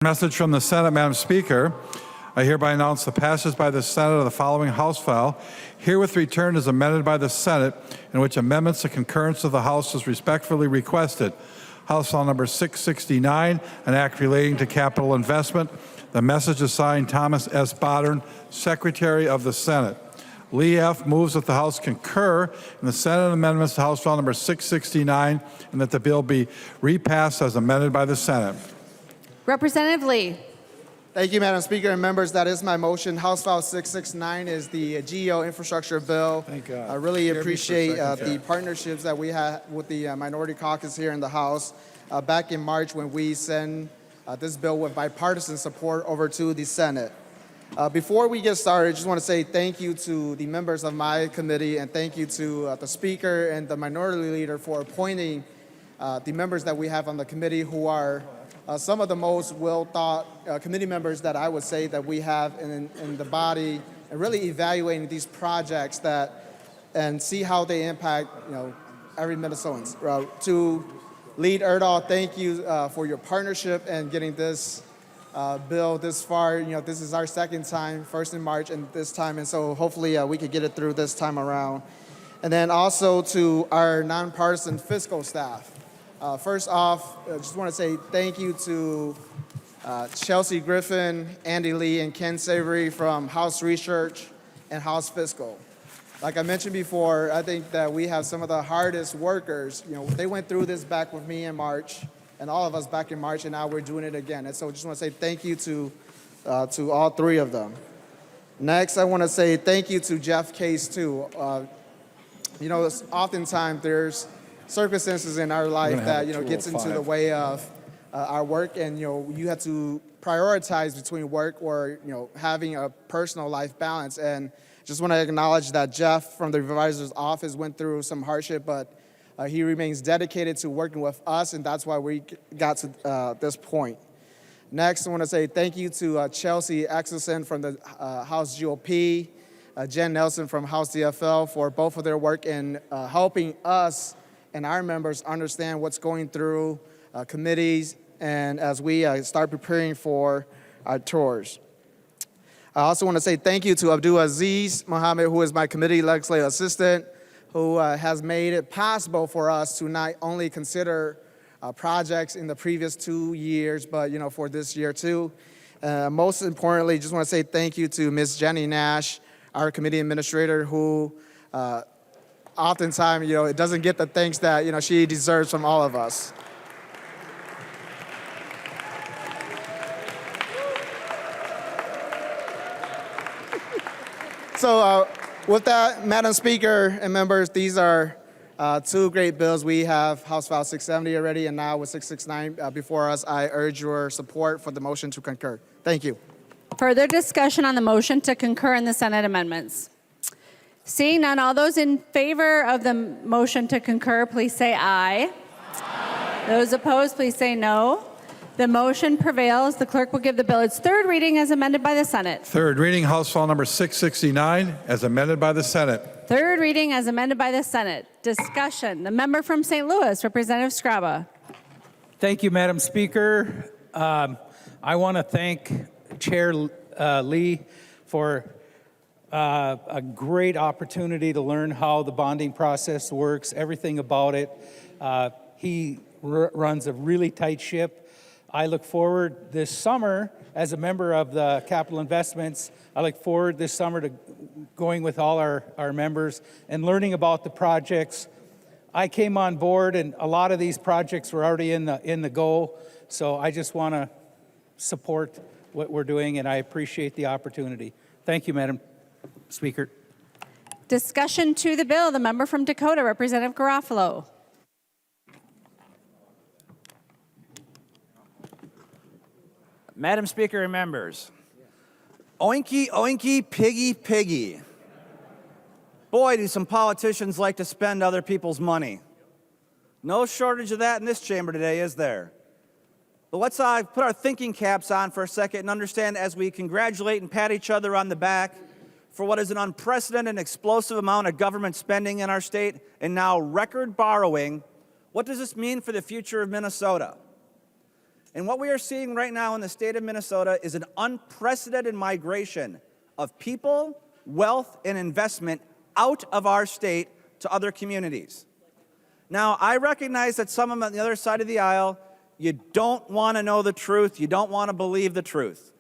Message from the Senate, Madam Speaker. I hereby announce the passage by the Senate of the following House file, herewith returned as amended by the Senate, in which amendments to concurrence of the House is respectfully requested. House File Number 669, an act relating to capital investment. The message is signed Thomas S. Bodern, Secretary of the Senate. Lee F. moves that the House concur in the Senate amendments to House File Number 669 and that the bill be repassed as amended by the Senate. Representative Lee. Thank you, Madam Speaker and members. That is my motion. House File 669 is the GEO infrastructure bill. Thank God. I really appreciate the partnerships that we have with the minority caucus here in the House. Back in March when we sent this bill with bipartisan support over to the Senate. Before we get started, I just want to say thank you to the members of my committee and thank you to the Speaker and the minority leader for appointing the members that we have on the committee who are some of the most well-thought committee members that I would say that we have in the body, and really evaluating these projects and see how they impact every Minnesotan. To Lead Erdahl, thank you for your partnership and getting this bill this far. This is our second time, first in March and this time, and so hopefully we could get it through this time around. And then also to our nonpartisan fiscal staff. First off, I just want to say thank you to Chelsea Griffin, Andy Lee, and Ken Savory from House Research and House Fiscal. Like I mentioned before, I think that we have some of the hardest workers. They went through this back with me in March, and all of us back in March, and now we're doing it again. And so I just want to say thank you to all three of them. Next, I want to say thank you to Jeff Case, too. Oftentimes there's circumstances in our life that gets into the way of our work, and you have to prioritize between work or having a personal life balance. And just want to acknowledge that Jeff from the Revisor's Office went through some hardship, but he remains dedicated to working with us, and that's why we got to this point. Next, I want to say thank you to Chelsea Axelson from the House GOP, Jen Nelson from House DFL for both of their work in helping us and our members understand what's going through committees and as we start preparing for our tours. I also want to say thank you to Abdul Aziz Mohammed, who is my committee legislative assistant, who has made it possible for us to not only consider projects in the previous 2 years, but for this year too. Most importantly, just want to say thank you to Ms. Jenny Nash, our committee administrator, who oftentimes, it doesn't get the thanks that, she deserves from all of us. So with that, Madam Speaker and members, these are two great bills. We have House File 670 already, and now with 669 before us, I urge your support for the motion to concur. Thank you. Further discussion on the motion to concur in the Senate amendments. Seeing none, all those in favor of the motion to concur, please say aye. Aye. Those opposed, please say no. The motion prevails. The clerk will give the bill its third reading as amended by the Senate. Third reading, House File Number 669, as amended by the Senate. Third reading as amended by the Senate. Discussion. The member from St. Louis, Representative Scraba. Thank you, Madam Speaker. I want to thank Chair Lee for a great opportunity to learn how the bonding process works, everything about it. He runs a really tight ship. I look forward this summer, as a member of the Capital Investments, I look forward this summer to going with all our members and learning about the projects. I came on board, and a lot of these projects were already in the go, so I just want to support what we're doing, and I appreciate the opportunity. Thank you, Madam Speaker. Discussion to the bill. The member from Dakota, Representative Garofalo. Madam Speaker and members, oinky, oinky, piggy, piggy. Boy, do some politicians like to spend other people's money. No shortage of that in this chamber today, is there? But let's put our thinking caps on for a second and understand, as we congratulate and pat each other on the back for what is an unprecedented and explosive amount of government spending in our state and now record borrowing, what does this mean for the future of Minnesota? And what we are seeing right now in the state of Minnesota is an unprecedented migration of people, wealth, and investment out of our state to other communities. Now, I recognize that some of them on the other side of the aisle, you don't want to know the truth, you don't want to believe the truth.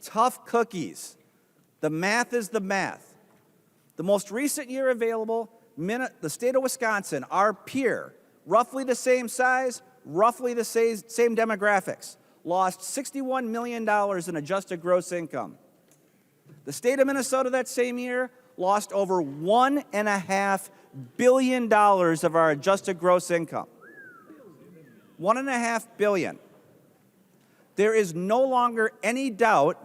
Tough cookies. The math is the math. The most recent year available, the state of Wisconsin, our peer, roughly the same size, roughly the same demographics, lost $61 million in adjusted gross income. The state of Minnesota that same year lost over $1.5 billion of our adjusted gross income. $1.5 billion. There is no longer any doubt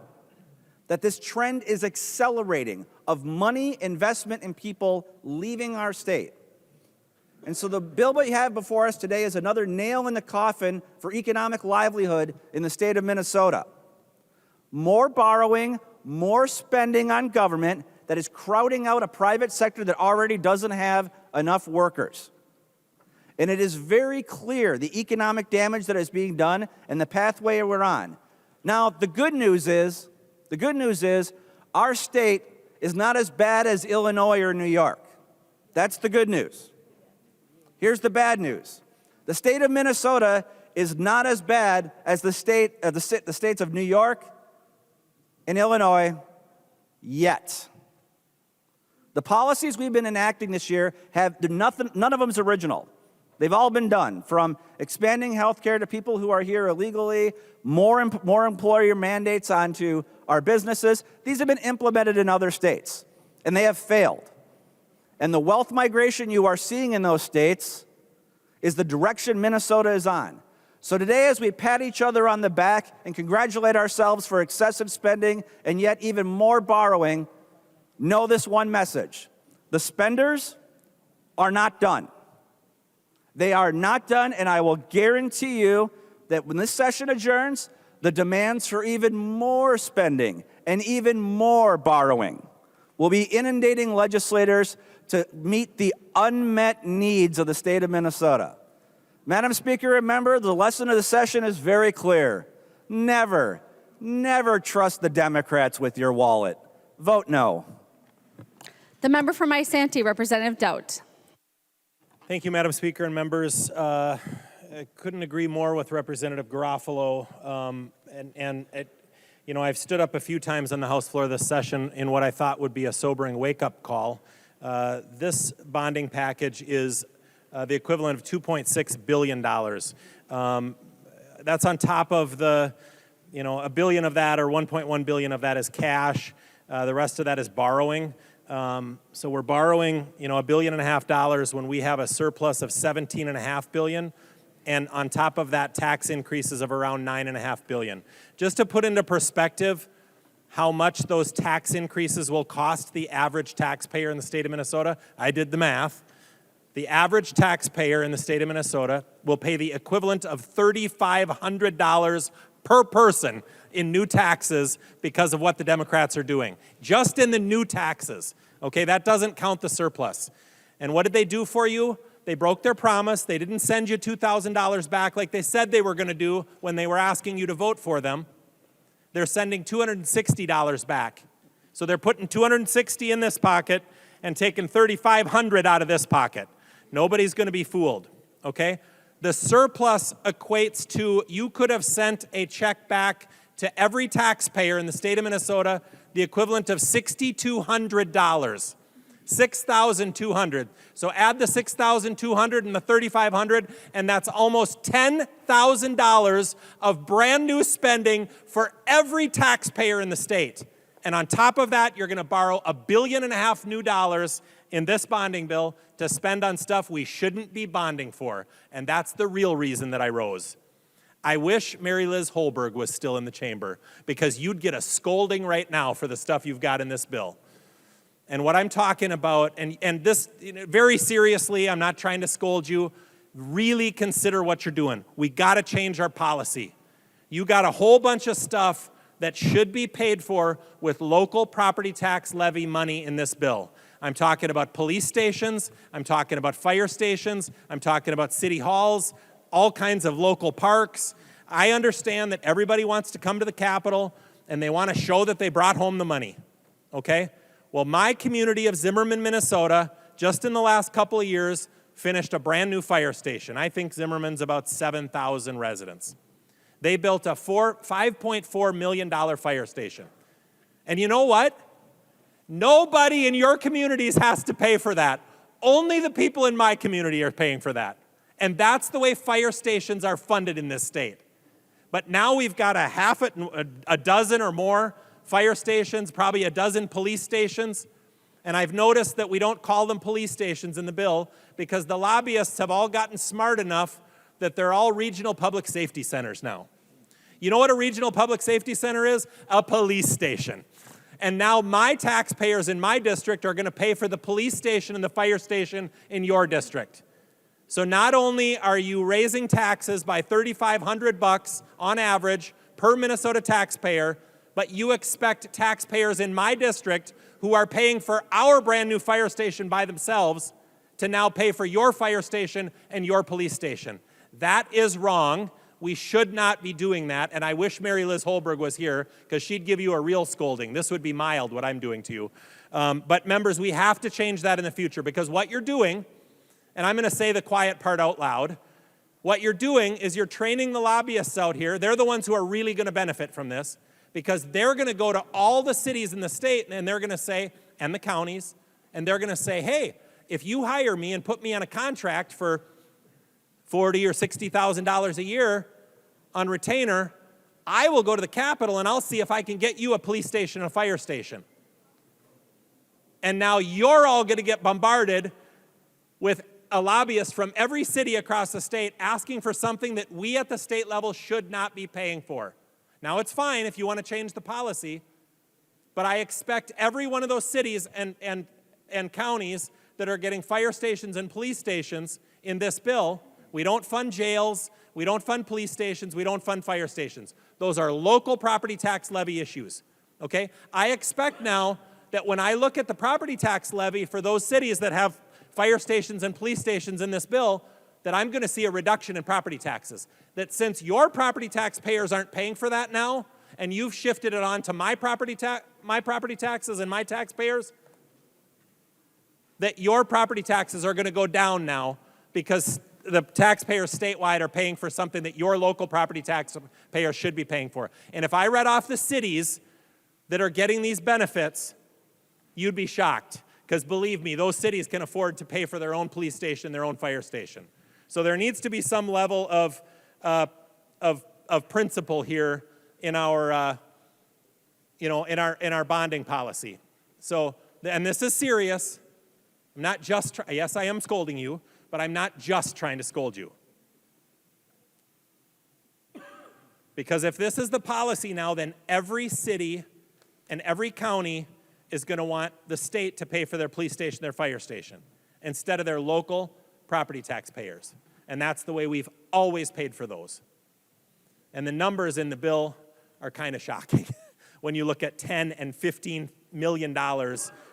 that this trend is accelerating of money, investment, and people leaving our state. And so the bill we have before us today is another nail in the coffin for economic livelihood in the state of Minnesota. More borrowing, more spending on government that is crowding out a private sector that already doesn't have enough workers. And it is very clear the economic damage that is being done and the pathway we're on. Now, the good news is our state is not as bad as Illinois or New York. That's the good news. Here's the bad news. The state of Minnesota is not as bad as the states of New York and Illinois yet. The policies we've been enacting this year none of them is original. They've all been done, from expanding health care to people who are here illegally, more employer mandates onto our businesses. These have been implemented in other states, and they have failed. And the wealth migration you are seeing in those states is the direction Minnesota is on. So today, as we pat each other on the back and congratulate ourselves for excessive spending and yet even more borrowing, know this one message: the spenders are not done. They are not done, and I will guarantee you that when this session adjourns, the demands for even more spending and even more borrowing will be inundating legislators to meet the unmet needs of the state of Minnesota. Madam Speaker, remember, the lesson of the session is very clear. Never, never trust the Democrats with your wallet. Vote no. The member from Isanti, Representative Doubt. Thank you, Madam Speaker and members. I couldn't agree more with Representative Garofalo. I've stood up a few times on the House floor this session in what I thought would be a sobering wake-up call. This bonding package is the equivalent of $2.6 billion. That's on top of the, $1 billion of that, or $1.1 billion of that is cash. The rest of that is borrowing. So we're borrowing, $1.5 billion when we have a surplus of $17.5 billion, and on top of that, tax increases of around $9.5 billion. Just to put into perspective how much those tax increases will cost the average taxpayer in the state of Minnesota, I did the math. The average taxpayer in the state of Minnesota will pay the equivalent of $3,500 per person in new taxes because of what the Democrats are doing. Just in the new taxes, okay? That doesn't count the surplus. And what did they do for you? They broke their promise. They didn't send you $2,000 back like they said they were going to do when they were asking you to vote for them. They're sending $260 back. So they're putting $260 in this pocket and taking $3,500 out of this pocket. Nobody's going to be fooled, okay? The surplus equates to, you could have sent a check back to every taxpayer in the state of Minnesota the equivalent of $6,200, $6,200. So add the $6,200 and the $3,500, and that's almost $10,000 of brand new spending for every taxpayer in the state. And on top of that, you're going to borrow $1.5 billion new dollars in this bonding bill to spend on stuff we shouldn't be bonding for. And that's the real reason that I rose. I wish Mary Liz Holberg was still in the chamber, because you'd get a scolding right now for the stuff you've got in this bill. And what I'm talking about, and this, very seriously, I'm not trying to scold you, really consider what you're doing. We got to change our policy. You got a whole bunch of stuff that should be paid for with local property tax levy money in this bill. I'm talking about police stations, I'm talking about fire stations, I'm talking about city halls, all kinds of local parks. I understand that everybody wants to come to the Capitol and they want to show that they brought home the money, okay? Well, my community of Zimmerman, Minnesota, just in the last couple of years, finished a brand new fire station. I think Zimmerman's about 7,000 residents. They built a $5.4 million fire station. And you know what? Nobody in your communities has to pay for that. Only the people in my community are paying for that. And that's the way fire stations are funded in this state. But now we've got a dozen or more fire stations, probably a dozen police stations. And I've noticed that we don't call them police stations in the bill because the lobbyists have all gotten smart enough that they're all regional public safety centers now. You know what a regional public safety center is? A police station. And now my taxpayers in my district are going to pay for the police station and the fire station in your district. So not only are you raising taxes by $3,500 on average per Minnesota taxpayer, but you expect taxpayers in my district who are paying for our brand new fire station by themselves to now pay for your fire station and your police station. That is wrong. We should not be doing that, and I wish Mary Liz Holberg was here because she'd give you a real scolding. This would be mild, what I'm doing to you. But members, we have to change that in the future because what you're doing, and I'm going to say the quiet part out loud, what you're doing is you're training the lobbyists out here. They're the ones who are really going to benefit from this because they're going to go to all the cities in the state and they're going to say, and the counties, and they're going to say, hey, if you hire me and put me on a contract for $40,000 or $60,000 a year on retainer, I will go to the Capitol and I'll see if I can get you a police station and a fire station. And now you're all going to get bombarded with a lobbyist from every city across the state asking for something that we at the state level should not be paying for. Now, it's fine if you want to change the policy, but I expect every one of those cities and counties that are getting fire stations and police stations in this bill. We don't fund jails, we don't fund police stations, we don't fund fire stations. Those are local property tax levy issues, okay? I expect now that when I look at the property tax levy for those cities that have fire stations and police stations in this bill, that I'm going to see a reduction in property taxes. That since your property taxpayers aren't paying for that now, and you've shifted it on to my property taxes and my taxpayers, that your property taxes are going to go down now because the taxpayers statewide are paying for something that your local property taxpayers should be paying for. And if I read off the cities that are getting these benefits, you'd be shocked. Because believe me, those cities can afford to pay for their own police station, their own fire station. So there needs to be some level of principle here in our, in our bonding policy. So, and this is serious. I'm not just, yes, I am scolding you, but I'm not just trying to scold you. Because if this is the policy now, then every city and every county is going to want the state to pay for their police station, their fire station, instead of their local property taxpayers. And that's the way we've always paid for those. And the numbers in the bill are kind of shocking when you look at $10 and $15 million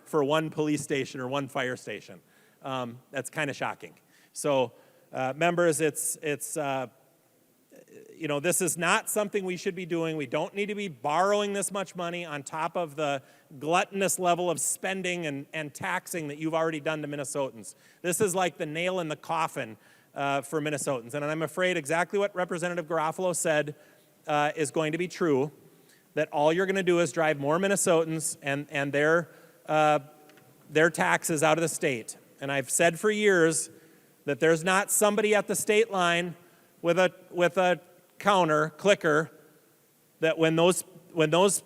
for one police station or one fire station. That's kind of shocking. So, members, this is not something we should be doing. We don't need to be borrowing this much money on top of the gluttonous level of spending and taxing that you've already done to Minnesotans. This is like the nail in the coffin for Minnesotans. And I'm afraid exactly what Representative Garofalo said is going to be true, that all you're going to do is drive more Minnesotans and their taxes out of the state. And I've said for years that there's not somebody at the state line with a counter, clicker, that when those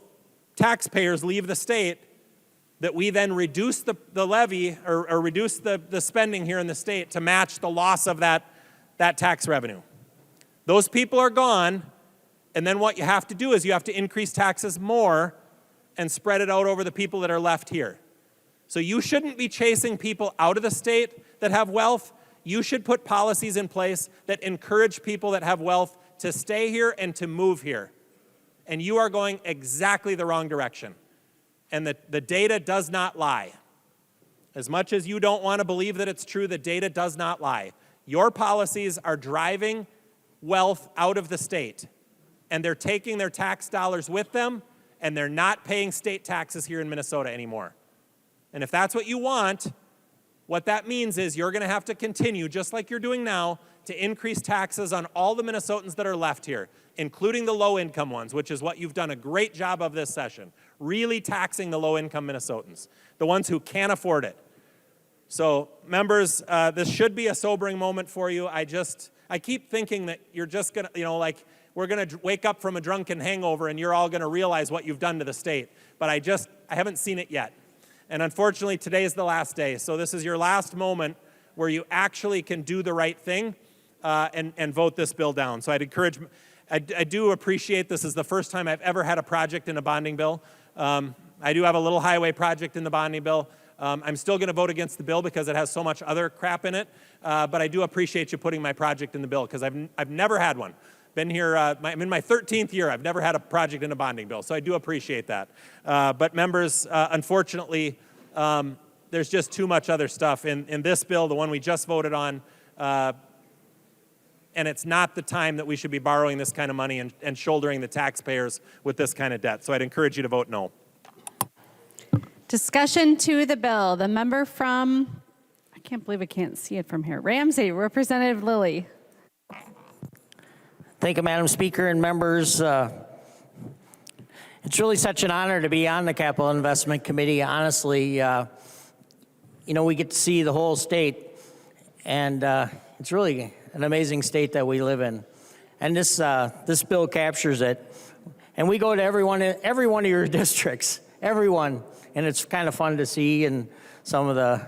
taxpayers leave the state, that we then reduce the levy or reduce the spending here in the state to match the loss of that tax revenue. Those people are gone, and then what you have to do is you have to increase taxes more and spread it out over the people that are left here. So you shouldn't be chasing people out of the state that have wealth. You should put policies in place that encourage people that have wealth to stay here and to move here. And you are going exactly the wrong direction. And the data does not lie. As much as you don't want to believe that it's true, the data does not lie. Your policies are driving wealth out of the state. and they're taking their tax dollars with them, and they're not paying state taxes here in Minnesota anymore. And if that's what you want, what that means is you're going to have to continue, just like you're doing now, to increase taxes on all the Minnesotans that are left here, including the low-income ones, which is what you've done a great job of this session, really taxing the low-income Minnesotans, the ones who can't afford it. So, members, this should be a sobering moment for you. I keep thinking that you're just going to, like, we're going to wake up from a drunken hangover and you're all going to realize what you've done to the state. But I haven't seen it yet. And unfortunately, today is the last day. So this is your last moment where you actually can do the right thing and vote this bill down. So I'd encourage, I do appreciate this is the first time I've ever had a project in a bonding bill. I do have a little highway project in the bonding bill. I'm still going to vote against the bill because it has so much other crap in it. But I do appreciate you putting my project in the bill because I've never had one. Been here, I'm in my 13th year. I've never had a project in a bonding bill, so I do appreciate that. But members, unfortunately, there's just too much other stuff in this bill, the one we just voted on, and it's not the time that we should be borrowing this kind of money and shouldering the taxpayers with this kind of debt. So I'd encourage you to vote no. Discussion to the bill. The member from, I can't believe I can't see it from here, Ramsey, Representative Lilly. Thank you, Madam Speaker and members. It's really such an honor to be on the Capital Investment Committee. Honestly, we get to see the whole state, and it's really an amazing state that we live in. And this bill captures it. And we go to every one of your districts, everyone, and it's kind of fun to see. And some of the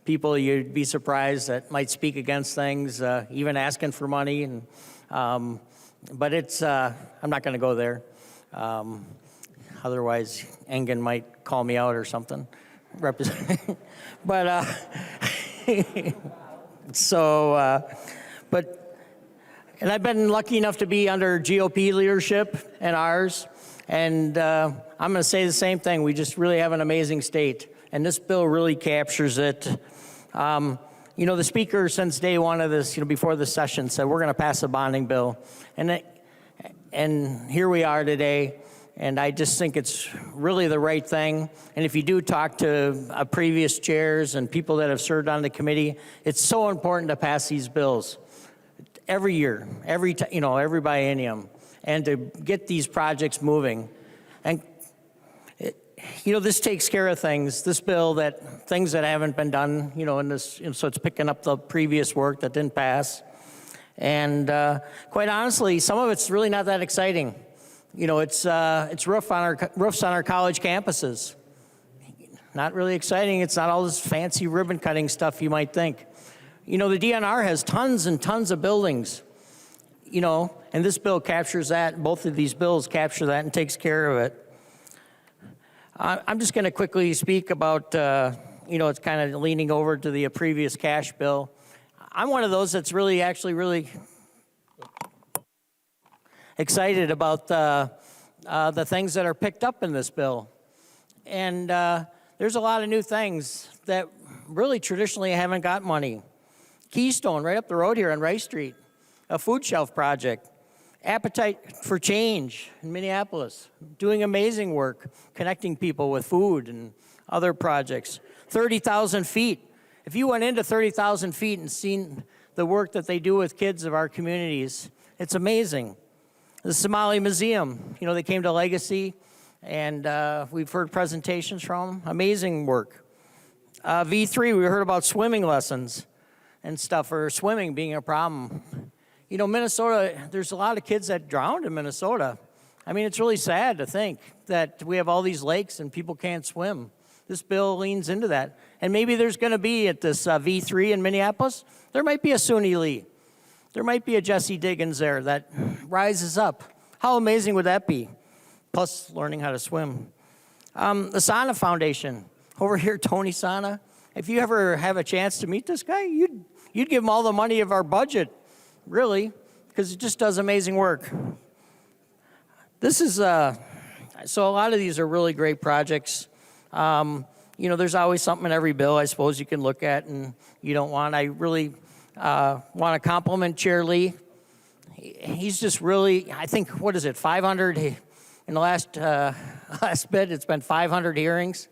people you'd be surprised that might speak against things, even asking for money and. But it's, I'm not going to go there. Otherwise, Engen might call me out or something. But, and I've been lucky enough to be under GOP leadership and ours. And I'm going to say the same thing. We just really have an amazing state. And this bill really captures it. The speaker since day one of this, before the session said, we're going to pass a bonding bill. And here we are today. And I just think it's really the right thing. And if you do talk to previous chairs and people that have served on the committee, it's so important to pass these bills every year, every biennium, and to get these projects moving. And this takes care of things. This bill things that haven't been done, in this, so it's picking up the previous work that didn't pass. And quite honestly, some of it's really not that exciting. It's roofs on our college campuses. Not really exciting. It's not all this fancy ribbon cutting stuff you might think. The DNR has tons and tons of buildings. And this bill captures that. Both of these bills capture that and takes care of it. I'm just going to quickly speak about, it's kind of leaning over to the previous cash bill. I'm one of those that's really excited about the things that are picked up in this bill. And there's a lot of new things that really traditionally haven't got money. Keystone, right up the road here on Rice Street, a food shelf project. Appetite for Change in Minneapolis, doing amazing work, connecting people with food and other projects. 30,000 feet. If you went into 30,000 feet and seen the work that they do with kids of our communities, it's amazing. The Somali Museum, they came to Legacy, and we've heard presentations from them. Amazing work. V3, we heard about swimming lessons and stuff, or swimming being a problem. Minnesota, there's a lot of kids that drowned in Minnesota. I mean, it's really sad to think that we have all these lakes and people can't swim. This bill leans into that. And maybe there's going to be at this V3 in Minneapolis, there might be a Suni Lee. There might be a Jesse Diggins there that rises up. How amazing would that be? Plus learning how to swim. The Sana Foundation, over here, Tony Sana. If you ever have a chance to meet this guy, you'd give him all the money of our budget. Really, because it just does amazing work. This is, so a lot of these are really great projects. There's always something in every bill, I suppose, you can look at and you don't want. I really want to compliment Chair Lee. he's just really, I think, what is it, 500, in the last bit, it's been 500 hearings,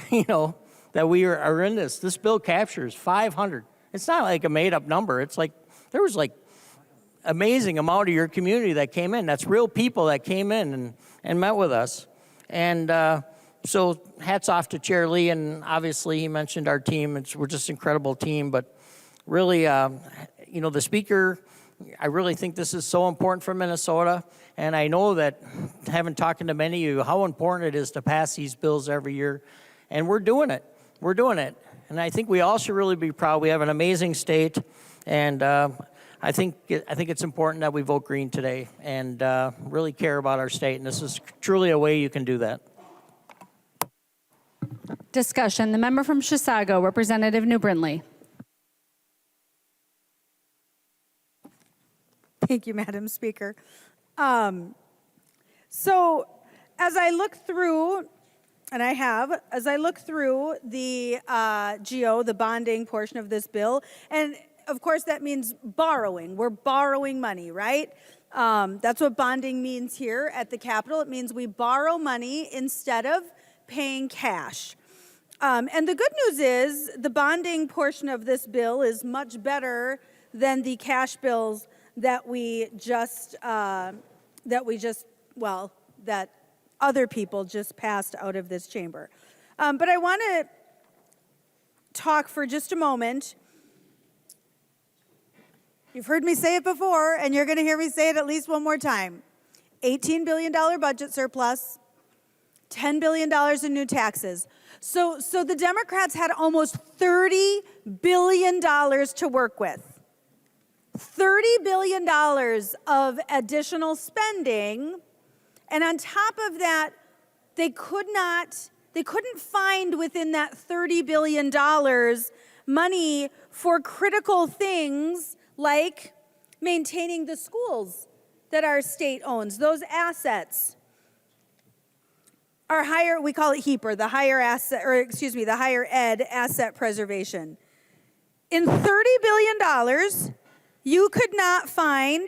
that we are in this. This bill captures 500. It's not like a made-up number. It's like, there was like amazing amount of your community that came in. That's real people that came in and met with us. And so hats off to Chair Lee, and obviously he mentioned our team. We're just an incredible team, but really, the Speaker, I really think this is so important for Minnesota, and I know that, having talked to many of you, how important it is to pass these bills every year, and we're doing it. We're doing it, and I think we all should really be proud. We have an amazing state, and I think it's important that we vote green today and really care about our state, and this is truly a way you can do that. Discussion. The member from Chisago, Representative New Brindley. Thank you, Madam Speaker. So as I look through, and I have, as I look through the GO, the bonding portion of this bill, and of course that means borrowing. We're borrowing money, right? That's what bonding means here at the Capitol. It means we borrow money instead of paying cash. And the good news is the bonding portion of this bill is much better than the cash bills that other people just passed out of this chamber. But I want to talk for just a moment. You've heard me say it before, and you're going to hear me say it at least one more time. $18 billion budget surplus, $10 billion in new taxes. So the Democrats had almost $30 billion to work with. $30 billion of additional spending, and on top of that, they couldn't find within that $30 billion money for critical things like maintaining the schools that our state owns. Those assets are higher, we call it HEAPR, the higher ed asset preservation. In $30 billion, you could not find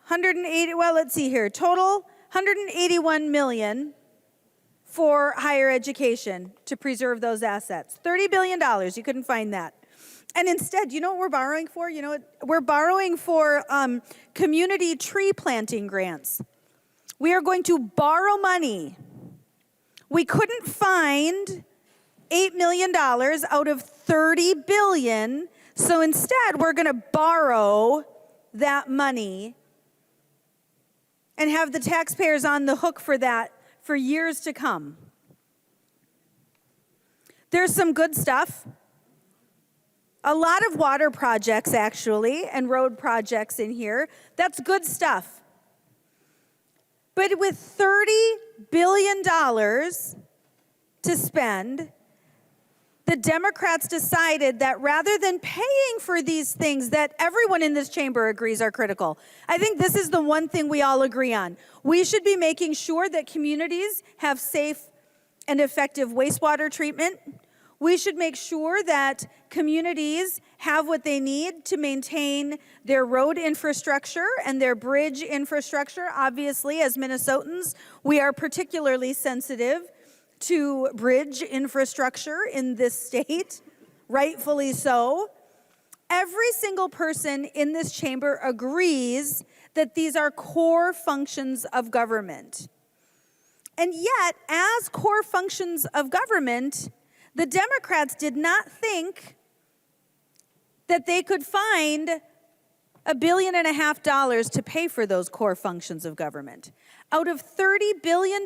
181 million for higher education to preserve those assets. $30 billion, you couldn't find that. And instead, you know what we're borrowing for? We're borrowing for community tree planting grants. We are going to borrow money. We couldn't find $8 million out of $30 billion. So instead, we're going to borrow that money and have the taxpayers on the hook for that for years to come. There's some good stuff. A lot of water projects, actually, and road projects in here. That's good stuff. But with $30 billion to spend, the Democrats decided that rather than paying for these things that everyone in this chamber agrees are critical, I think this is the one thing we all agree on. We should be making sure that communities have safe and effective wastewater treatment. We should make sure that communities have what they need to maintain their road infrastructure and their bridge infrastructure. Obviously, as Minnesotans, we are particularly sensitive to bridge infrastructure in this state, rightfully so. Every single person in this chamber agrees that these are core functions of government. And yet, as core functions of government, the Democrats did not think that they could find $1.5 billion to pay for those core functions of government. Out of $30 billion,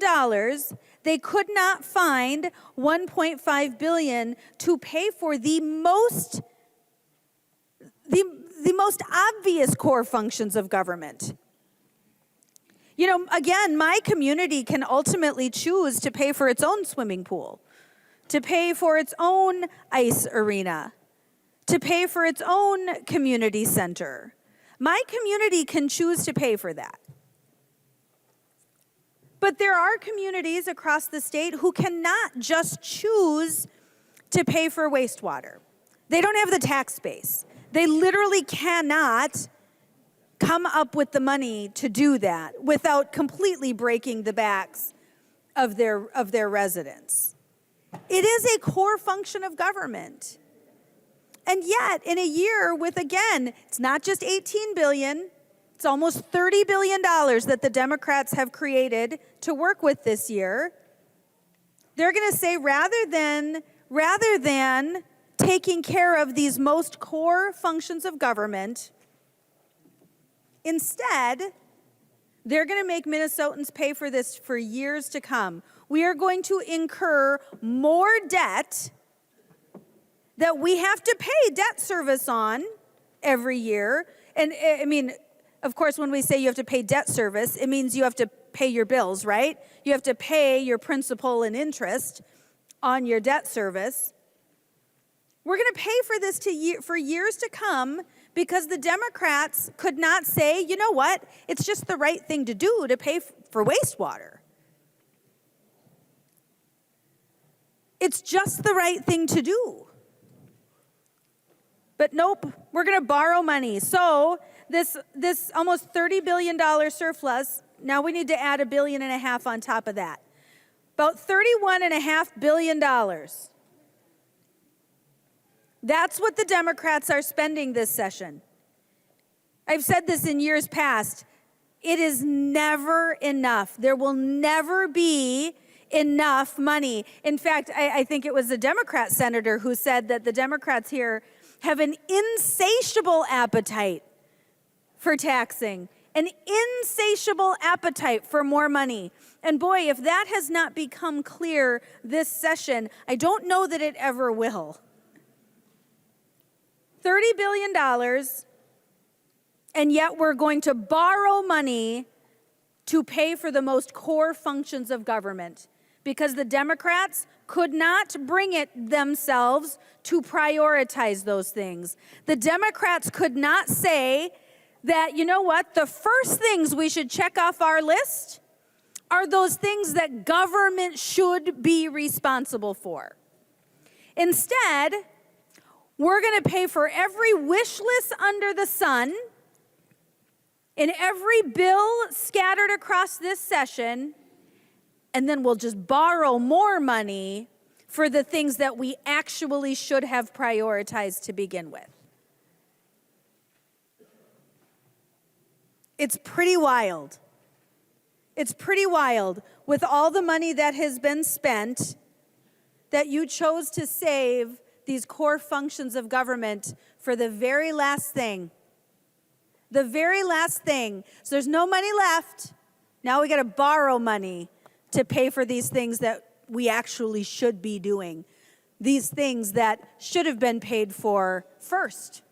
they could not find $1.5 billion to pay for the most obvious core functions of government. Again, my community can ultimately choose to pay for its own swimming pool, to pay for its own ice arena, to pay for its own community center. My community can choose to pay for that. But there are communities across the state who cannot just choose to pay for wastewater. They don't have the tax base. They literally cannot come up with the money to do that without completely breaking the backs of their residents. It is a core function of government. And yet, in a year with, again, it's not just $18 billion, it's almost $30 billion that the Democrats have created to work with this year, they're going to say rather than taking care of these most core functions of government, instead, they're going to make Minnesotans pay for this for years to come. We are going to incur more debt that we have to pay debt service on every year. And I mean, of course, when we say you have to pay debt service, it means you have to pay your bills, right? You have to pay your principal and interest on your debt service. We're going to pay for this for years to come because the Democrats could not say, you know what, it's just the right thing to do to pay for wastewater. It's just the right thing to do. But nope, we're going to borrow money. So this almost $30 billion surplus, now we need to add $1.5 billion on top of that. About $31.5 billion. That's what the Democrats are spending this session. I've said this in years past. It is never enough. There will never be enough money. In fact, I think it was a Democrat senator who said that the Democrats here have an insatiable appetite for taxing, an insatiable appetite for more money. And boy, if that has not become clear this session, I don't know that it ever will. $30 billion, and yet we're going to borrow money to pay for the most core functions of government because the Democrats could not bring it themselves to prioritize those things. The Democrats could not say that, you know what, the first things we should check off our list are those things that government should be responsible for. Instead, we're going to pay for every wish list under the sun in every bill scattered across this session, and then we'll just borrow more money for the things that we actually should have prioritized to begin with. It's pretty wild. It's pretty wild with all the money that has been spent that you chose to save these core functions of government for the very last thing. The very last thing. So there's no money left. Now we got to borrow money to pay for these things that we actually should be doing. These things that should have been paid for first.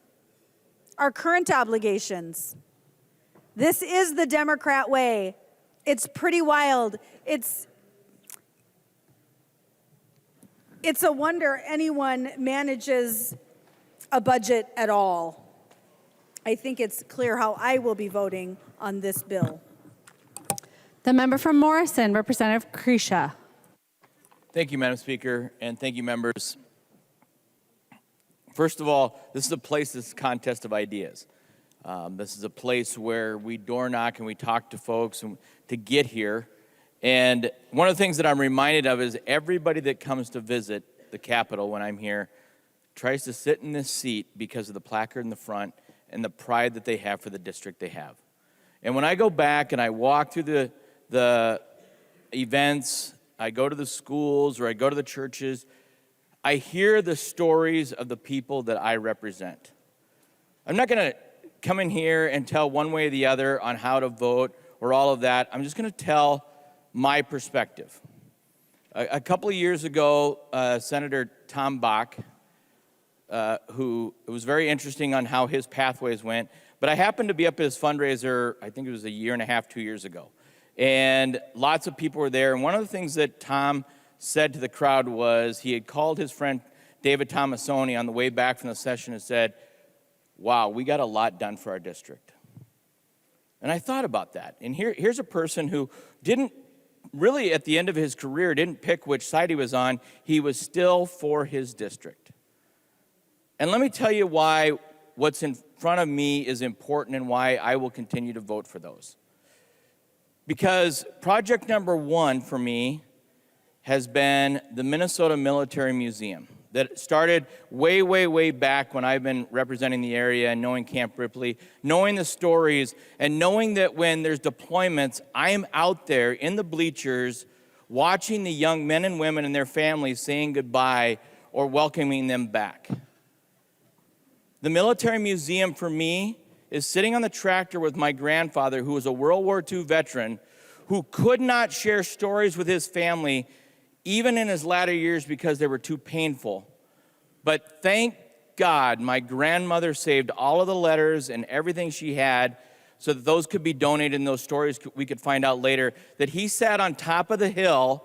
Our current obligations. This is the Democrat way. It's pretty wild. It's a wonder anyone manages a budget at all. I think it's clear how I will be voting on this bill. The member from Morrison, Representative Kresha. Thank you, Madam Speaker, and thank you, members. First of all, this is a place that's a contest of ideas. This is a place where we door knock and we talk to folks to get here. And one of the things that I'm reminded of is everybody that comes to visit the Capitol when I'm here tries to sit in this seat because of the placard in the front and the pride that they have for the district they have. And when I go back and I walk through the events, I go to the schools or I go to the churches, I hear the stories of the people that I represent. I'm not going to come in here and tell one way or the other on how to vote or all of that. I'm just going to tell my perspective. A couple of years ago, Senator Tom Bach, who it was very interesting on how his pathways went, but I happened to be up at his fundraiser, I think it was a year and a half, 2 years ago. And lots of people were there. And one of the things that Tom said to the crowd was he had called his friend David Tomasoni on the way back from the session and said, wow, we got a lot done for our district. And I thought about that. And here's a person who didn't really, at the end of his career, didn't pick which side he was on. He was still for his district. And let me tell you why what's in front of me is important and why I will continue to vote for those. Because project number one for me has been the Minnesota Military Museum that started way, way, way back when I've been representing the area and knowing Camp Ripley, knowing the stories, and knowing that when there's deployments, I am out there in the bleachers watching the young men and women and their families saying goodbye or welcoming them back. The Military Museum for me is sitting on the tractor with my grandfather, who was a World War II veteran, who could not share stories with his family even in his latter years because they were too painful. But thank God my grandmother saved all of the letters and everything she had so that those could be donated and those stories we could find out later, that he sat on top of the hill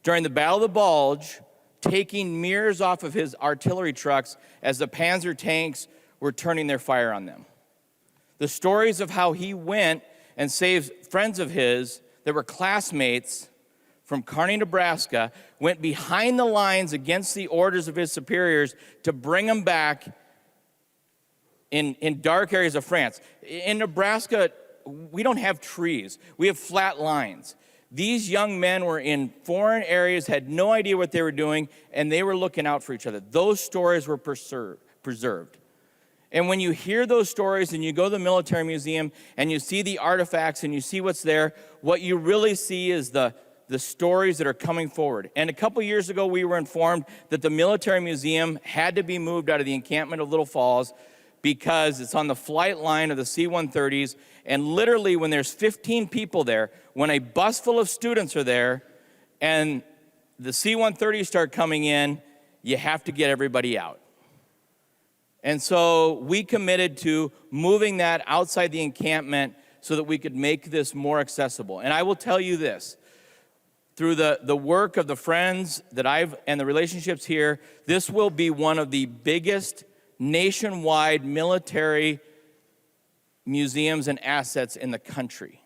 during the Battle of the Bulge taking mirrors off of his artillery trucks as the Panzer tanks were turning their fire on them. The stories of how he went and saved friends of his that were classmates from Kearney, Nebraska, went behind the lines against the orders of his superiors to bring them back in dark areas of France. In Nebraska, we don't have trees. We have flat lines. These young men were in foreign areas, had no idea what they were doing, and they were looking out for each other. Those stories were preserved. And when you hear those stories and you go to the military museum and you see the artifacts and you see what's there, what you really see is the stories that are coming forward. And a couple years ago, we were informed that the military museum had to be moved out of the encampment of Little Falls because it's on the flight line of the C-130s. And literally, when there's 15 people there, when a bus full of students are there, and the C-130s start coming in, you have to get everybody out. And so we committed to moving that outside the encampment so that we could make this more accessible. And I will tell you this, through the work of the friends that and the relationships here, this will be one of the biggest nationwide military museums and assets in the country.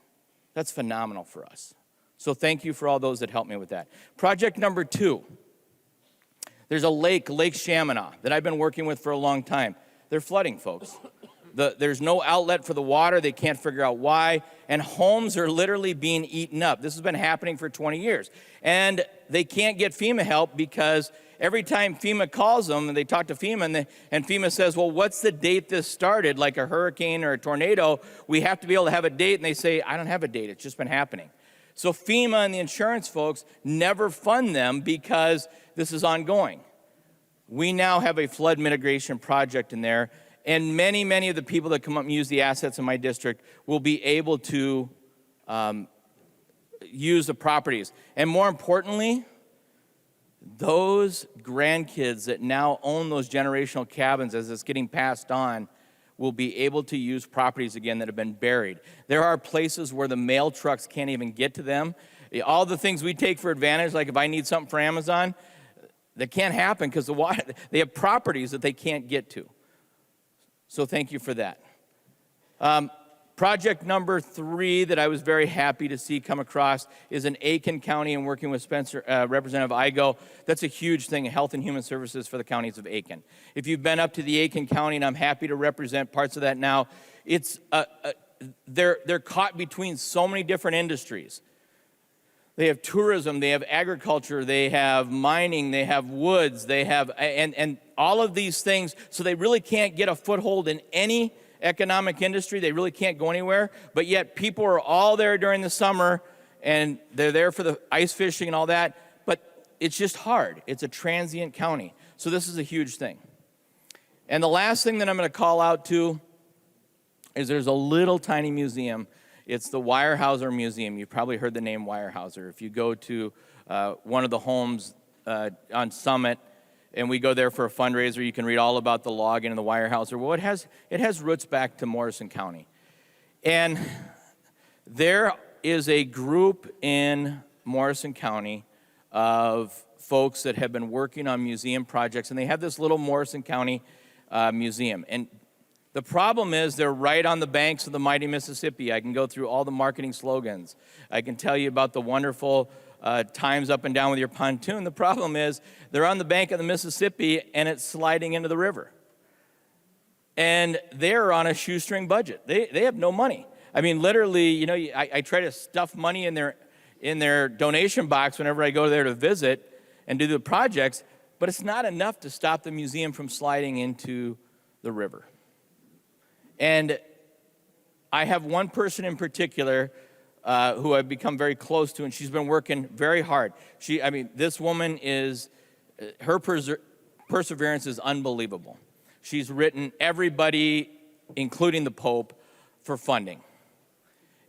That's phenomenal for us. So thank you for all those that helped me with that. Project number two. There's a lake, Lake Chaminade, that I've been working with for a long time. They're flooding, folks. There's no outlet for the water. They can't figure out why. And homes are literally being eaten up. This has been happening for 20 years. And they can't get FEMA help because every time FEMA calls them and they talk to FEMA and FEMA says, well, what's the date this started? Like a hurricane or a tornado, we have to be able to have a date. And they say, I don't have a date. It's just been happening. So FEMA and the insurance folks never fund them because this is ongoing. We now have a flood mitigation project in there. And many, many of the people that come up and use the assets in my district will be able to use the properties. And more importantly, those grandkids that now own those generational cabins as it's getting passed on will be able to use properties again that have been buried. There are places where the mail trucks can't even get to them. All the things we take for advantage, like if I need something for Amazon, that can't happen because they have properties that they can't get to. So thank you for that. Project number 3 that I was very happy to see come across is in Aiken County and working with Representative Igo. That's a huge thing, Health and Human Services for the counties of Aiken. If you've been up to the Aiken County, and I'm happy to represent parts of that now, it's they're caught between so many different industries. They have tourism, they have agriculture, they have mining, they have woods, they have, and all of these things, so they really can't get a foothold in any economic industry. They really can't go anywhere, but yet people are all there during the summer, and they're there for the ice fishing and all that, but it's just hard. It's a transient county, so this is a huge thing. And the last thing that I'm going to call out to is there's a little tiny museum. It's the Weyerhaeuser Museum. You've probably heard the name Weyerhaeuser. If you go to one of the homes on Summit, and we go there for a fundraiser, you can read all about the logging and the Weyerhaeuser. Well, it has roots back to Morrison County. And there is a group in Morrison County of folks that have been working on museum projects, and they have this little Morrison County museum. And the problem is they're right on the banks of the mighty Mississippi. I can go through all the marketing slogans. I can tell you about the wonderful times up and down with your pontoon. The problem is they're on the bank of the Mississippi and it's sliding into the river. and they're on a shoestring budget. They have no money. I mean, literally, you know, I try to stuff money in their donation box whenever I go there to visit and do the projects, but it's not enough to stop the museum from sliding into the river. And I have one person in particular who I've become very close to, and she's been working very hard. This woman her perseverance is unbelievable. She's written everybody, including the Pope, for funding.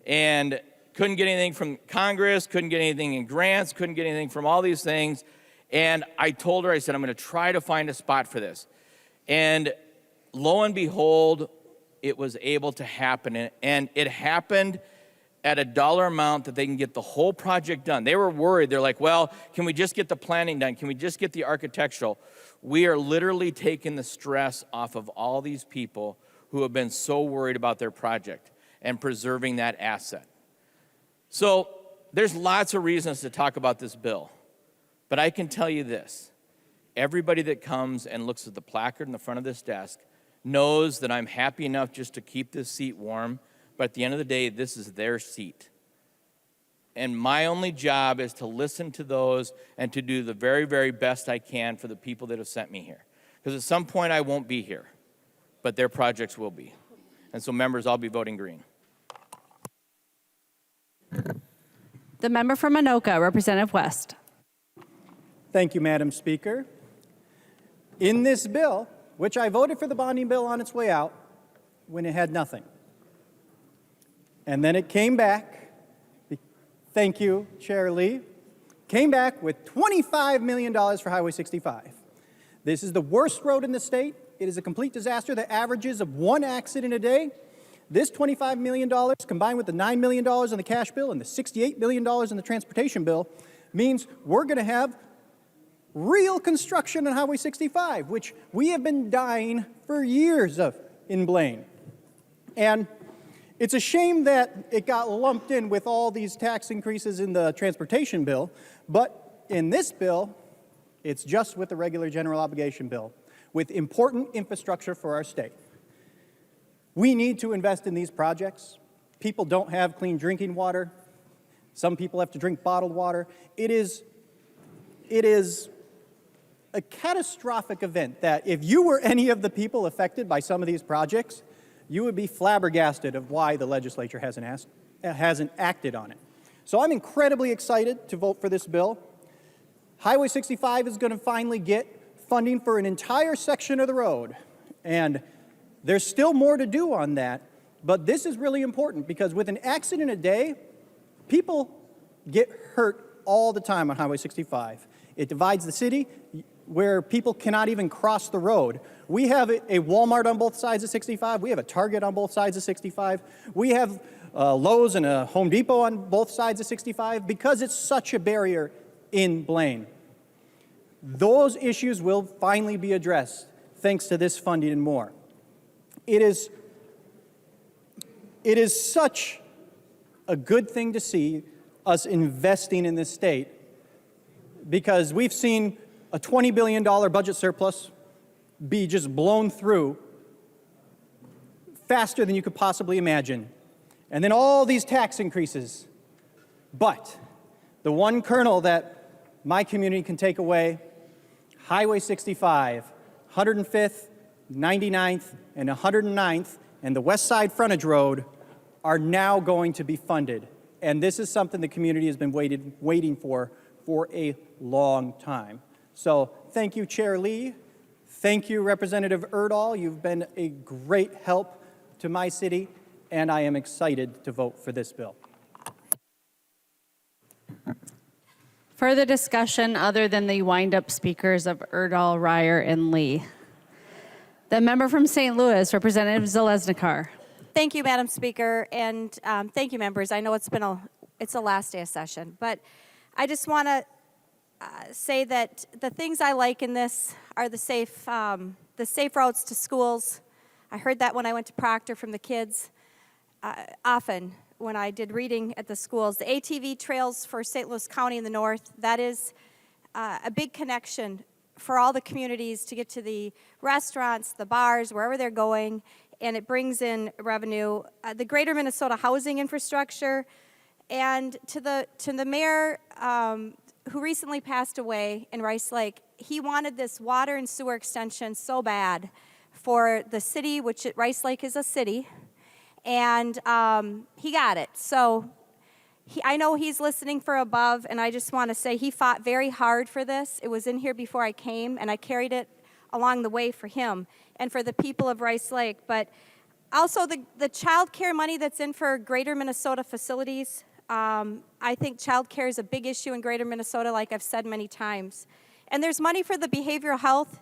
And couldn't get anything from Congress, couldn't get anything in grants, couldn't get anything from all these things. And I told her, I said, I'm going to try to find a spot for this. And lo and behold, it was able to happen. And it happened at a dollar amount that they can get the whole project done. They were worried. They're like, well, can we just get the planning done? Can we just get the architectural? We are literally taking the stress off of all these people who have been so worried about their project and preserving that asset. So there's lots of reasons to talk about this bill, but I can tell you this. Everybody that comes and looks at the placard in the front of this desk knows that I'm happy enough just to keep this seat warm, but at the end of the day, this is their seat. And my only job is to listen to those and to do the very, very best I can for the people that have sent me here. Because at some point I won't be here, but their projects will be. And so members, I'll be voting green. The member from Anoka, Representative West. Thank you, Madam Speaker. In this bill, which I voted for the bonding bill on its way out when it had nothing. And then it came back, thank you, Chair Lee, came back with $25 million for Highway 65. This is the worst road in the state. It is a complete disaster that averages of one accident a day. This $25 million, combined with the $9 million in the cash bill and the $68 million in the transportation bill, means we're going to have real construction on Highway 65, which we have been dying for years of in Blaine. And it's a shame that it got lumped in with all these tax increases in the transportation bill, but in this bill, it's just with the regular general obligation bill, with important infrastructure for our state. We need to invest in these projects. People don't have clean drinking water. Some people have to drink bottled water. It is a catastrophic event that if you were any of the people affected by some of these projects, you would be flabbergasted of why the legislature hasn't acted on it. So I'm incredibly excited to vote for this bill. Highway 65 is going to finally get funding for an entire section of the road, and there's still more to do on that, but this is really important because with an accident a day, people get hurt all the time on Highway 65. It divides the city where people cannot even cross the road. We have a Walmart on both sides of 65. We have a Target on both sides of 65. We have Lowe's and a Home Depot on both sides of 65 because it's such a barrier in Blaine. Those issues will finally be addressed thanks to this funding and more. It is such a good thing to see us investing in this state because we've seen a $20 billion budget surplus be just blown through faster than you could possibly imagine. And then all these tax increases. But the one kernel that my community can take away, Highway 65, 105th, 99th, and 109th, and the West Side Frontage Road are now going to be funded. And this is something the community has been waiting for a long time. So thank you, Chair Lee. Thank you, Representative Erdahl. You've been a great help to my city, and I am excited to vote for this bill. Further discussion other than the wind-up speakers of Erdahl, Ryer, and Lee. The member from St. Louis, Representative Zalesnikar. Thank you, Madam Speaker, and thank you, members. I know it's the last day of session, but I just want to say that the things I like in this are the safe routes to schools. I heard that when I went to Proctor from the kids often when I did reading at the schools. The ATV trails for St. Louis County in the north, that is a big connection for all the communities to get to the restaurants, the bars, wherever they're going, and it brings in revenue. The Greater Minnesota Housing Infrastructure, and to the mayor who recently passed away in Rice Lake, he wanted this water and sewer extension so bad for the city, which Rice Lake is a city, and he got it. So I know he's listening for above, and I just want to say he fought very hard for this. It was in here before I came, and I carried it along the way for him and for the people of Rice Lake. But also the child care money that's in for Greater Minnesota facilities. I think child care is a big issue in Greater Minnesota, like I've said many times. And there's money for the behavioral health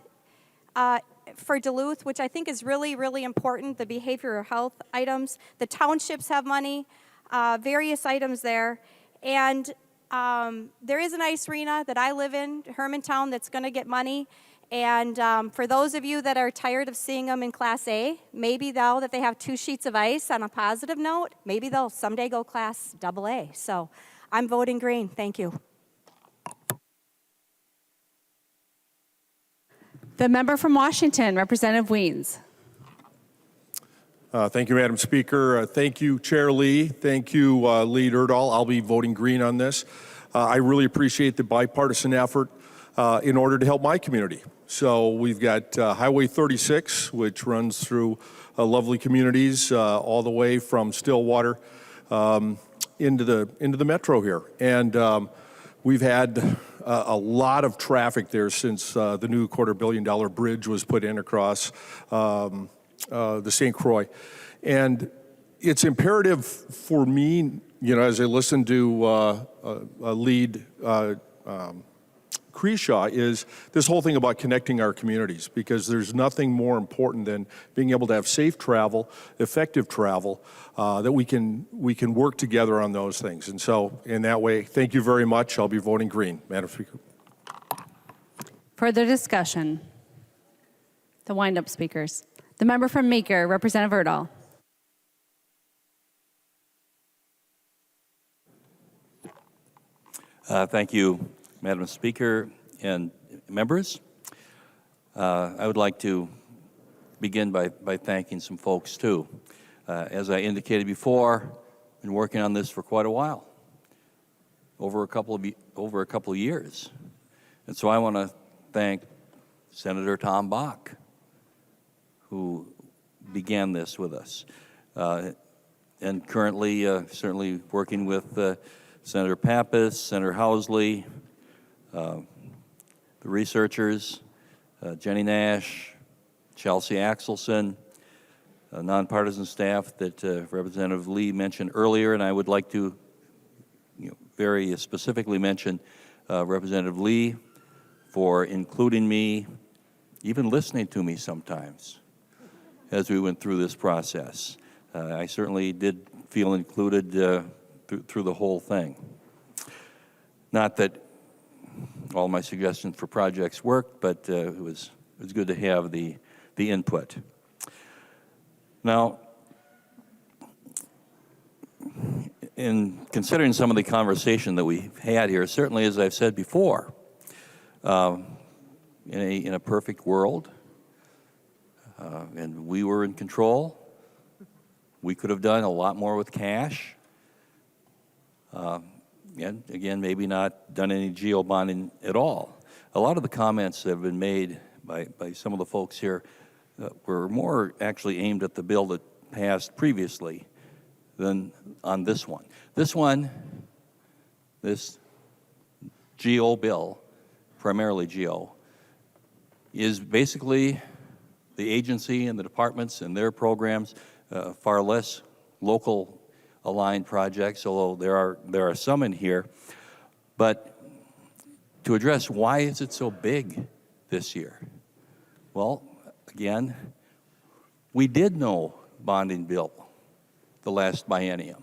for Duluth, which I think is really, really important, the behavioral health items. The townships have money, various items there. And there is an ice arena that I live in, Hermantown, that's going to get money. And for those of you that are tired of seeing them in Class A, maybe now that they have 2 sheets of ice on a positive note, maybe they'll someday go Class AA. So I'm voting green. Thank you. The member from Washington, Representative Weens. Thank you, Madam Speaker. Thank you, Chair Lee. Thank you, Lead Erdahl. I'll be voting green on this. I really appreciate the bipartisan effort in order to help my community. So we've got Highway 36, which runs through lovely communities all the way from Stillwater into the metro here. And we've had a lot of traffic there since the new $250 million bridge was put in across the St. Croix. And it's imperative for me, you know, as I listen to Lead Creshaw, is this whole thing about connecting our communities, because there's nothing more important than being able to have safe travel, effective travel, that we can work together on those things. And so in that way, thank you very much. I'll be voting green, Madam Speaker. Further discussion? The wind-up speakers. The member from Meeker, Representative Erdahl. Thank you, Madam Speaker and members. I would like to begin by thanking some folks too. As I indicated before, I've been working on this for quite a while, over a couple of years, and so I want to thank Senator Tom Bach, who began this with us, and currently certainly working with Senator Pappas, Senator Housley, the researchers, Jenny Nash, Chelsea Axelson, nonpartisan staff that Representative Lee mentioned earlier, and I would like to very specifically mention Representative Lee for including me, even listening to me sometimes as we went through this process. I certainly did feel included through the whole thing. Not that all my suggestions for projects worked, but it was good to have the input. Now, in considering some of the conversation that we've had here, certainly, as I've said before, in a perfect world, and we were in control, we could have done a lot more with cash. And again, maybe not done any geo-bonding at all. A lot of the comments that have been made by some of the folks here were more actually aimed at the bill that passed previously than on this one. This geo bill, primarily geo, is basically the agency and the departments and their programs, far less local aligned projects, although there are some in here. But to address why is it so big this year? Well, again, we did no bonding bill the last biennium.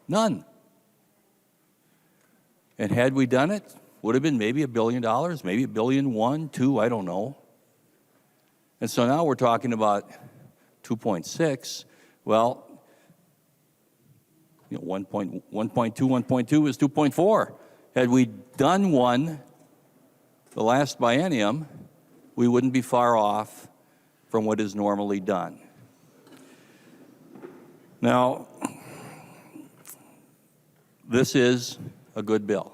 None. And had we done it, would have been maybe $1 billion, maybe $1.1 billion, $2 billion, I don't know. And so now we're talking about 2.6. Well, 1.2 is 2.4. Had we done one the last biennium, we wouldn't be far off from what is normally done. Now, this is a good bill.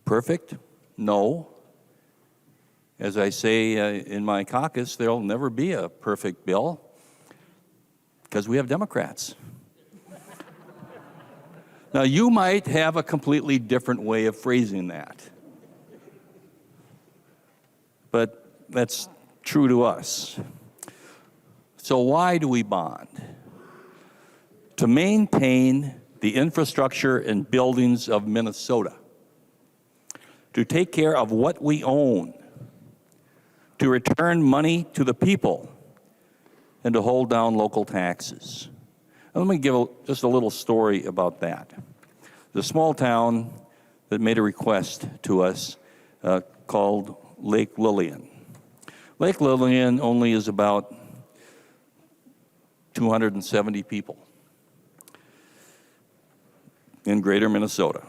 Perfect? No. As I say in my caucus, there'll never be a perfect bill because we have Democrats. Now, you might have a completely different way of phrasing that, but that's true to us. So why do we bond? To maintain the infrastructure and buildings of Minnesota, to take care of what we own, to return money to the people, and to hold down local taxes. Now, let me give just a little story about that. The small town that made a request to us called Lake Lillian. Lake Lillian only is about 270 people in greater Minnesota.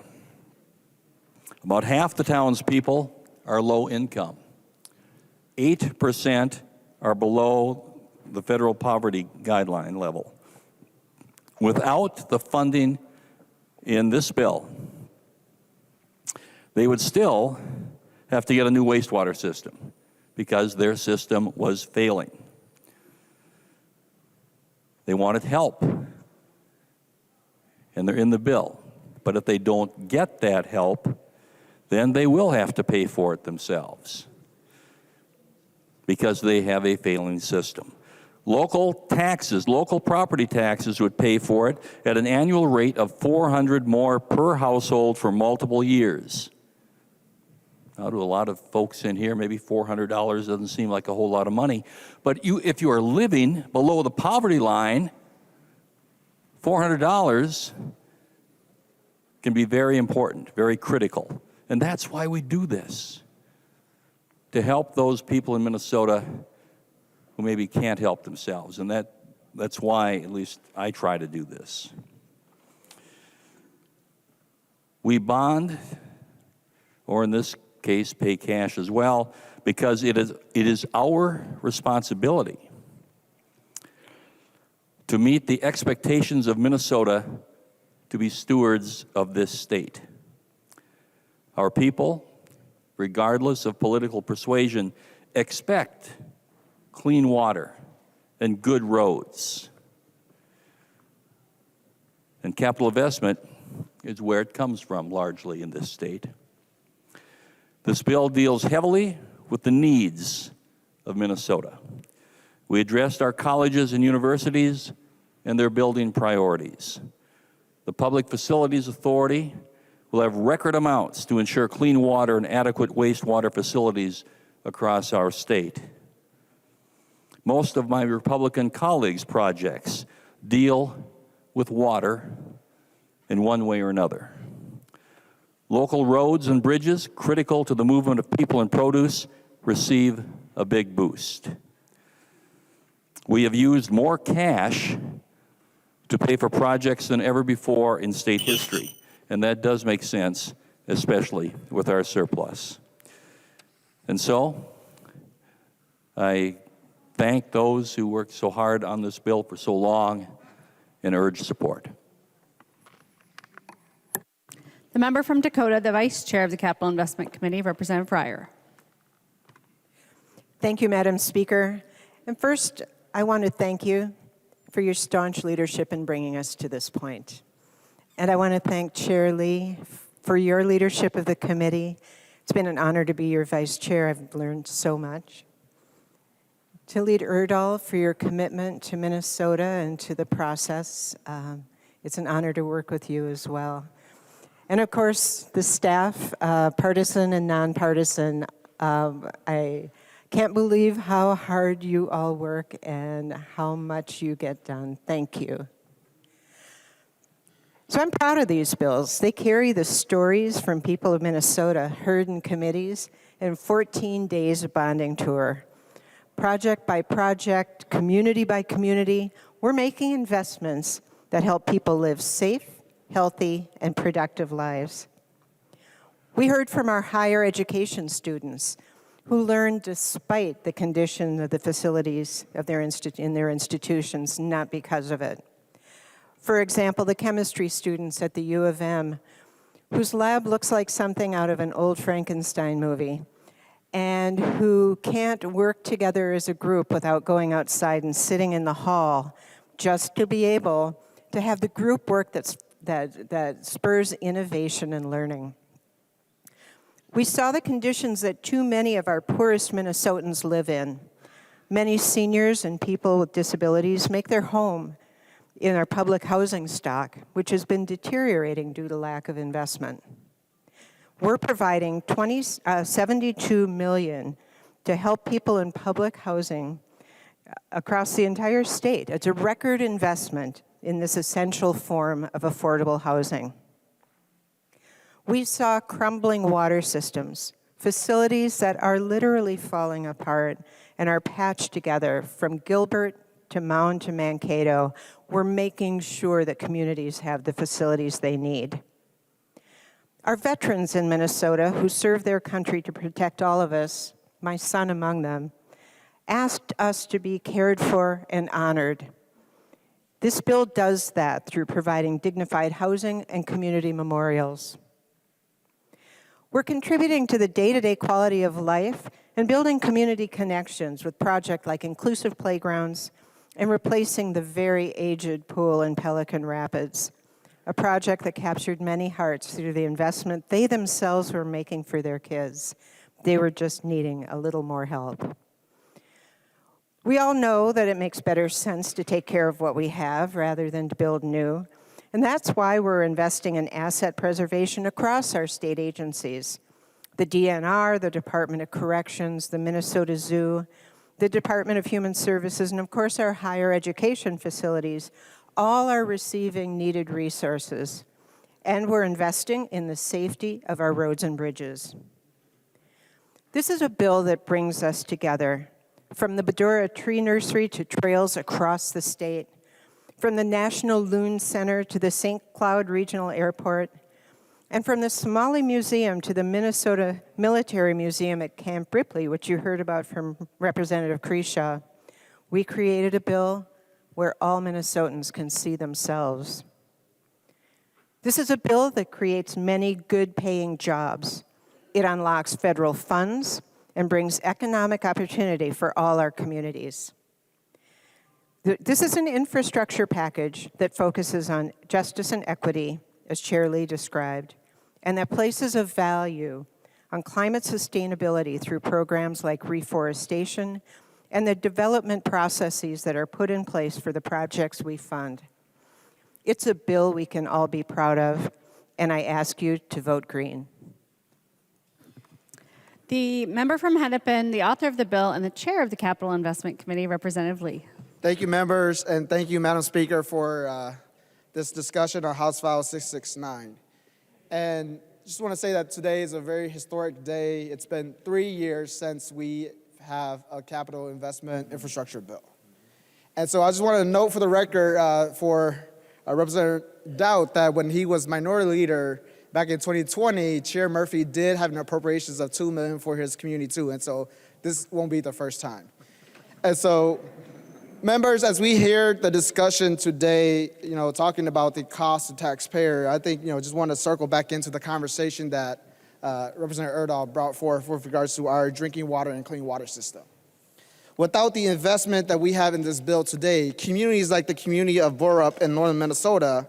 About half the town's people are low income. 8% are below the federal poverty guideline level. Without the funding in this bill, they would still have to get a new wastewater system because their system was failing. They wanted help, and they're in the bill. But if they don't get that help, then they will have to pay for it themselves because they have a failing system. Local taxes, local property taxes would pay for it at an annual rate of $400 more per household for multiple years. Now, to a lot of folks in here, maybe $400 doesn't seem like a whole lot of money. But if you are living below the poverty line, $400 can be very important, very critical. And that's why we do this, to help those people in Minnesota who maybe can't help themselves. And that's why, at least, I try to do this. We bond, or in this case, pay cash as well, because it is our responsibility to meet the expectations of Minnesota to be stewards of this state. Our people, regardless of political persuasion, expect clean water and good roads. And capital investment is where it comes from largely in this state. This bill deals heavily with the needs of Minnesota. We addressed our colleges and universities and their building priorities. The Public Facilities Authority will have record amounts to ensure clean water and adequate wastewater facilities across our state. Most of my Republican colleagues' projects deal with water in one way or another. Local roads and bridges, critical to the movement of people and produce, receive a big boost. We have used more cash to pay for projects than ever before in state history, and that does make sense, especially with our surplus. And so, I thank those who worked so hard on this bill for so long and urge support. The member from Dakota, the Vice Chair of the Capital Investment Committee, Representative Fryer. Thank you, Madam Speaker. And first, I want to thank you for your staunch leadership in bringing us to this point. And I want to thank Chair Lee for your leadership of the committee. It's been an honor to be your Vice Chair. I've learned so much. To Lead Erdahl for your commitment to Minnesota and to the process. It's an honor to work with you as well. And of course, the staff, partisan and nonpartisan, I can't believe how hard you all work and how much you get done. Thank you. So I'm proud of these bills. They carry the stories from people of Minnesota heard in committees and 14 days of bonding tour. Project by project, community by community, we're making investments that help people live safe, healthy, and productive lives. We heard from our higher education students who learned despite the condition of the facilities of in their institutions, not because of it. For example, the chemistry students at the U of M, whose lab looks like something out of an old Frankenstein movie, and who can't work together as a group without going outside and sitting in the hall just to be able to have the group work that spurs innovation and learning. We saw the conditions that too many of our poorest Minnesotans live in. Many seniors and people with disabilities make their home in our public housing stock, which has been deteriorating due to lack of investment. We're providing $72 million to help people in public housing across the entire state. It's a record investment in this essential form of affordable housing. We saw crumbling water systems, facilities that are literally falling apart and are patched together from Gilbert to Mound to Mankato. We're making sure that communities have the facilities they need. Our veterans in Minnesota who serve their country to protect all of us, my son among them, asked us to be cared for and honored. This bill does that through providing dignified housing and community memorials. We're contributing to the day-to-day quality of life and building community connections with projects like inclusive playgrounds and replacing the very aged pool in Pelican Rapids, a project that captured many hearts through the investment they themselves were making for their kids. They were just needing a little more help. We all know that it makes better sense to take care of what we have rather than to build new. And that's why we're investing in asset preservation across our state agencies. The DNR, the Department of Corrections, the Minnesota Zoo, the Department of Human Services, and of course our higher education facilities all are receiving needed resources. And we're investing in the safety of our roads and bridges. This is a bill that brings us together, from the Bedura Tree Nursery to trails across the state, from the National Loon Center to the St. Cloud Regional Airport, and from the Somali Museum to the Minnesota Military Museum at Camp Ripley, which you heard about from Representative Creshaw. We created a bill where all Minnesotans can see themselves. This is a bill that creates many good-paying jobs. It unlocks federal funds and brings economic opportunity for all our communities. This is an infrastructure package that focuses on justice and equity, as Chair Lee described, and that places a value on climate sustainability through programs like reforestation and the development processes that are put in place for the projects we fund. It's a bill we can all be proud of, and I ask you to vote green. The member from Hennepin, the author of the bill, and the chair of the Capital Investment Committee, Representative Lee. Thank you, members, and thank you, Madam Speaker, for this discussion on House File 669. And just want to say that today is a very historic day. It's been 3 years since we have a capital investment infrastructure bill. And so I just want to note for the record for Representative Dowd that when he was minority leader back in 2020, Chair Murphy did have an appropriations of $2 million for his community too. And so this won't be the first time. And so, members, as we hear the discussion today, talking about the cost to taxpayer, I think, just want to circle back into the conversation that Representative Erdahl brought forth with regards to our drinking water and clean water system. Without the investment that we have in this bill today, communities like the community of Borup in northern Minnesota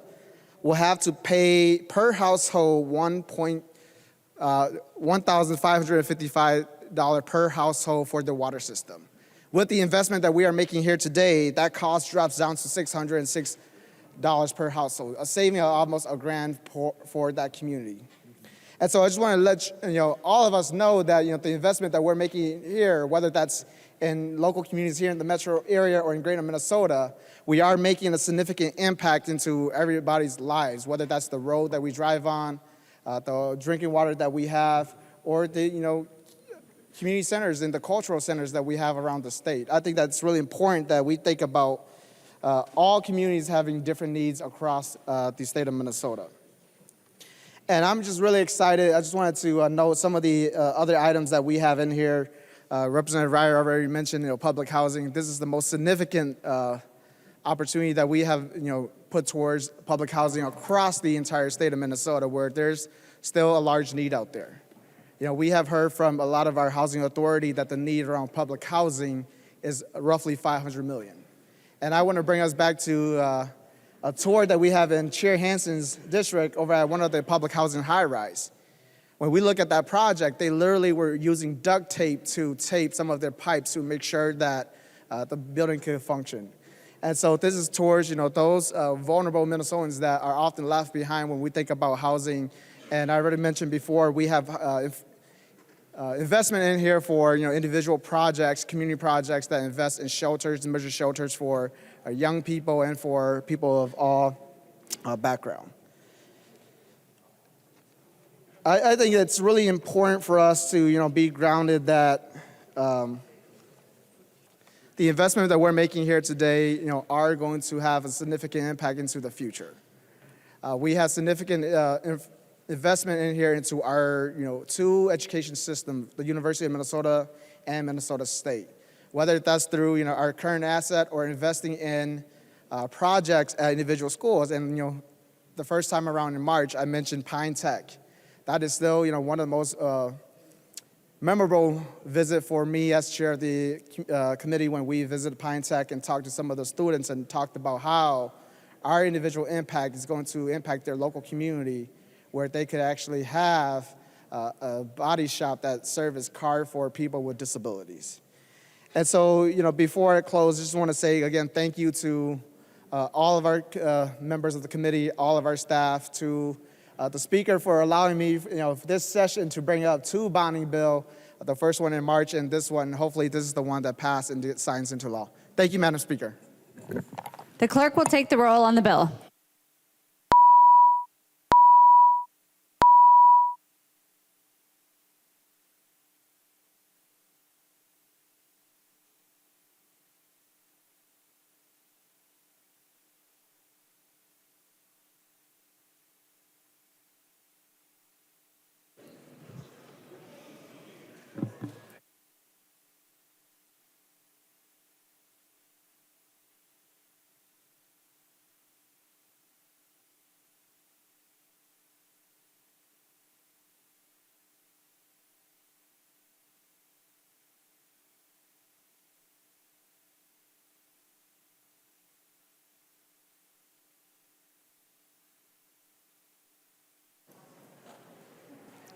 will have to pay per household $1,555 per household for their water system. With the investment that we are making here today, that cost drops down to $606 per household, a saving of almost $1,000 for that community. And so I just want to let all of us know that the investment that we're making here, whether that's in local communities here in the metro area or in greater Minnesota, we are making a significant impact into everybody's lives, whether that's the road that we drive on, the drinking water that we have, or the community centers and the cultural centers that we have around the state. I think that's really important that we think about all communities having different needs across the state of Minnesota. And I'm just really excited. I just wanted to note some of the other items that we have in here. Representative Ryer already mentioned, public housing. This is the most significant opportunity that we have, put towards public housing across the entire state of Minnesota, where there's still a large need out there. We have heard from a lot of our housing authority that the need around public housing is roughly 500 million. And I want to bring us back to a tour that we have in Chair Hansen's district over at one of the public housing high-rise. When we look at that project, they literally were using duct tape to tape some of their pipes to make sure that the building could function. And so this is towards, those vulnerable Minnesotans that are often left behind when we think about housing. And I already mentioned before, we have investment in here for, individual projects, community projects that invest in shelters, emergency shelters for young people and for people of all background. I think it's really important for us to, be grounded that the investment that we're making here today, are going to have a significant impact into the future. We have significant investment in here into our, two education systems, the University of Minnesota and Minnesota State. Whether that's through, our current asset or investing in projects at individual schools. And, the first time around in March, I mentioned Pine Tech. That is still, one of the most memorable visit for me as chair of the committee when we visited Pine Tech and talked to some of the students and talked about how our individual impact is going to impact their local community, where they could actually have a body shop that serves as car for people with disabilities. And so, before I close, I just want to say again, thank you to all of our members of the committee, all of our staff, to the speaker for allowing me, this session to bring up two bonding bill, the first one in March and this one. Hopefully this is the one that passed and gets signed into law. Thank you, Madam Speaker. The clerk will take the roll on the bill.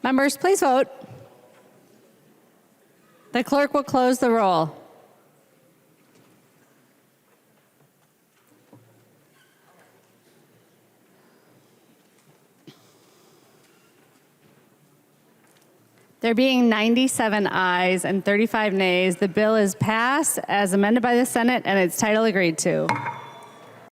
Members, please vote. The clerk will close the roll. There being 97 ayes and 35 nays, the bill is passed as amended by the Senate and its title agreed to.